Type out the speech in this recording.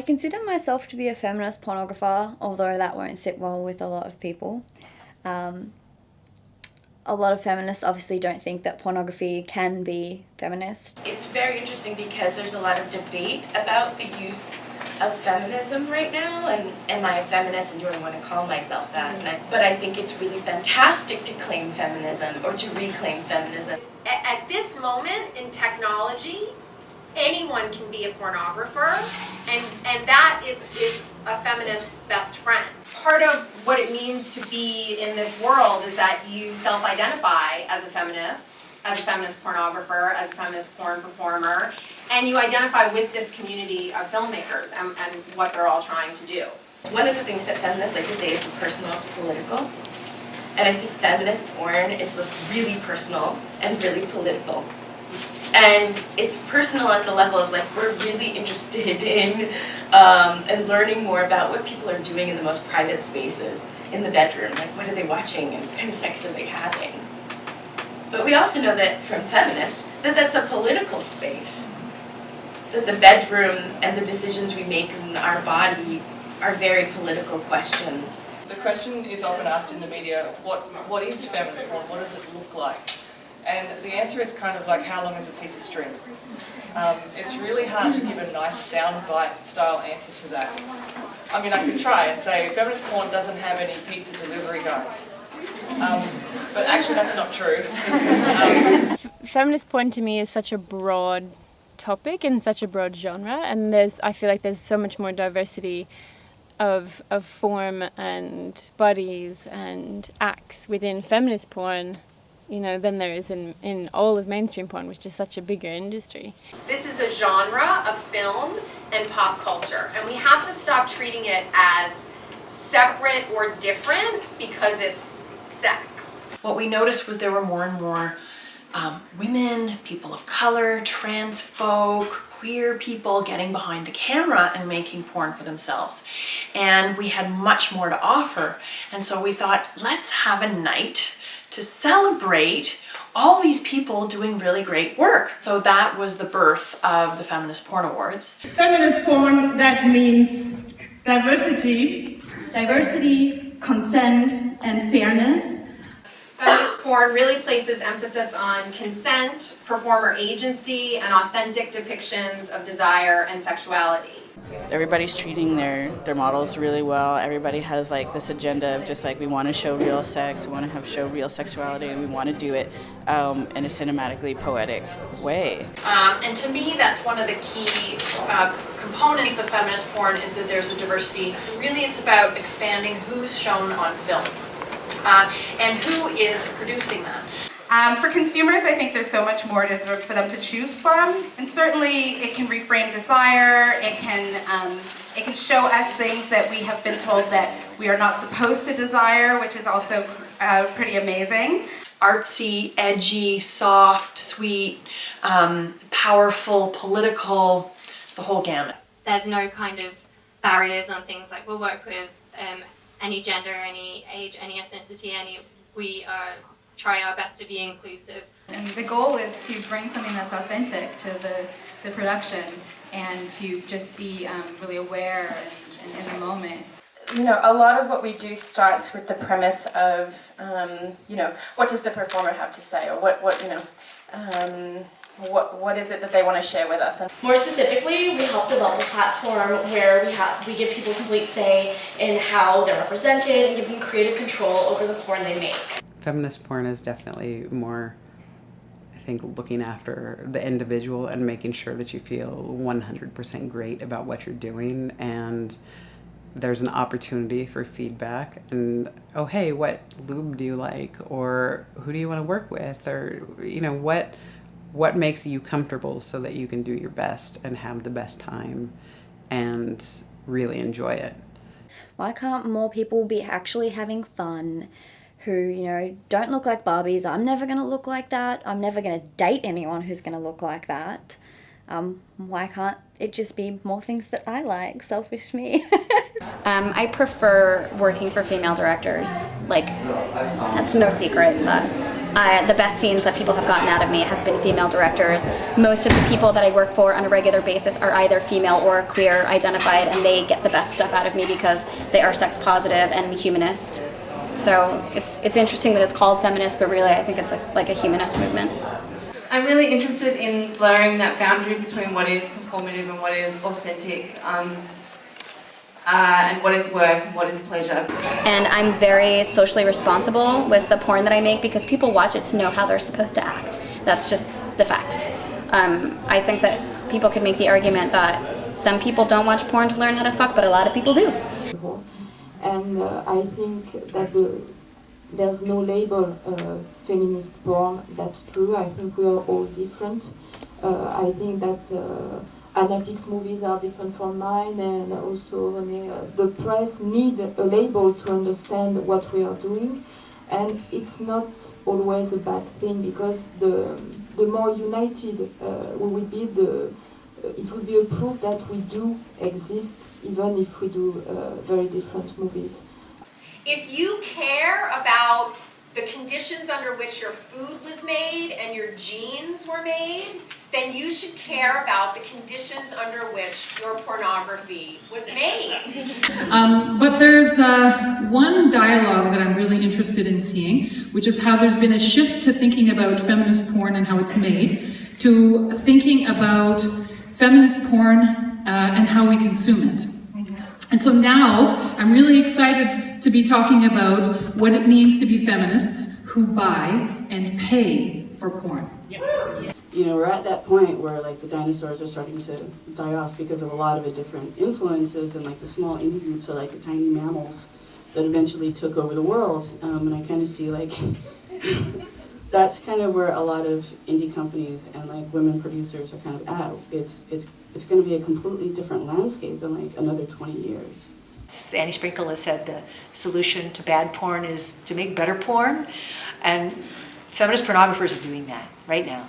consider myself to be a feminist pornographer, although that won't sit well with a lot of people. A lot of feminists obviously don't think that pornography can be feminist. It's very interesting because there's a lot of debate about the use of feminism right now, and am I a feminist and do I want to call myself that? But I think it's really fantastic to claim feminism or to reclaim feminism. At this moment in technology, anyone can be a pornographer, and that is a feminist's best friend. Part of what it means to be in this world is that you self-identify as a feminist pornographer, as a feminist porn performer, and you identify with this community of filmmakers and what they're all trying to do. One of the things that feminists like to say is personal is political, and I think feminist porn is both really personal and really political. And it's personal at the level of like we're really interested in and learning more about what people are doing in the most private spaces in the bedroom. Like what are they watching and what kind of sex are they having? But we also know that from feminists that that's a political space. That the bedroom and the decisions we make in our body are very political questions. The question is often asked in the media, what is feminist porn? What does it look like? And the answer is kind of like, how long is a piece of string? It's really hard to give a nice soundbite style answer to that. I mean, I could try and say, feminist porn doesn't have any pizza delivery guys. But actually that's not true. Feminist porn to me is such a broad topic and such a broad genre, and I feel like there's so much more diversity of form and bodies and acts within feminist porn, you know, than there is in all of mainstream porn, which is such a bigger industry. This is a genre of film and pop culture, and we have to stop treating it as separate or different because it's sex. What we noticed was there were more and more women, people of color, trans folk, queer people getting behind the camera and making porn for themselves. And we had much more to offer. And so we thought, let's have a night to celebrate all these people doing really great work. So that was the birth of the Feminist Porn Awards. Feminist porn, that means diversity, consent, and fairness. Feminist porn really places emphasis on consent, performer agency, and authentic depictions of desire and sexuality. Everybody's treating their models really well. Everybody has like this agenda of just like, we want to show real sex, we want to show real sexuality, and we want to do it in a cinematically poetic way. And to me, that's one of the key components of feminist porn is that there's a diversity. Really, it's about expanding who's shown on film and who is producing that. For consumers, I think there's so much more for them to choose from, and certainly it can reframe desire. It can show us things that we have been told that we are not supposed to desire, which is also pretty amazing. Artsy, edgy, soft, sweet, powerful, political, the whole gamut. There's no kind of barriers on things like we'll work with any gender, any age, any ethnicity, we try our best to be inclusive. And the goal is to bring something that's authentic to the production and to just be really aware and in the moment. You know, a lot of what we do starts with the premise of, you know, what does the performer have to say, or what is it that they want to share with us? More specifically, we help develop a platform where we give people complete say in how they're represented and give them creative control over the porn they make. Feminist porn is definitely more, I think, looking after the individual and making sure that you feel 100% great about what you're doing, and there's an opportunity for feedback and, oh hey, what lube do you like, or who do you want to work with, or you know, what makes you comfortable so that you can do your best and have the best time and really enjoy it. Why can't more people be actually having fun who, you know, don't look like Barbies? I'm never going to look like that. I'm never going to date anyone who's going to look like that. Why can't it just be more things that I like? Selfish me. I prefer working for female directors. Like, that's no secret that The best scenes that people have gotten out of me have been female directors. Most of the people that I work for on a regular basis are either female or queer identified, and they get the best stuff out of me because they are sex positive and humanist. So it's interesting that it's called feminist, but really I think it's like a humanist movement. I'm really interested in blurring that boundary between what is performative and what is authentic, and what is work and what is pleasure. And I'm very socially responsible with the porn that I make because people watch it to know how they're supposed to act. That's just the facts. I think that people could make the argument that some people don't watch porn to learn how to fuck, but a lot of people do. And I think that there's no label feminist porn. That's true. I think we are all different. I think that Anna Pick's movies are different from mine, and also the press need a label to understand what we are doing. And it's not always a bad thing, because the more united we will be, it will be a proof that we do exist, even if we do very different movies. If you care about the conditions under which your food was made and your jeans were made, then you should care about the conditions under which your pornography was made. But there's one dialogue that I'm really interested in seeing, which is how there's been a shift to thinking about feminist porn and how it's made, to thinking about feminist porn and how we consume it. And so now I'm really excited to be talking about what it means to be feminists who buy and pay for porn. You know, we're at that point where like the dinosaurs are starting to die off because of a lot of the different influences, and like the small indie groups are like the tiny mammals that eventually took over the world. And I kind of see like that's kind of where a lot of indie companies and like women producers are kind of at. It's going to be a completely different landscape in like another 20 years. Annie Sprinkle has said the solution to bad porn is to make better porn, and feminist pornographers are doing that right now.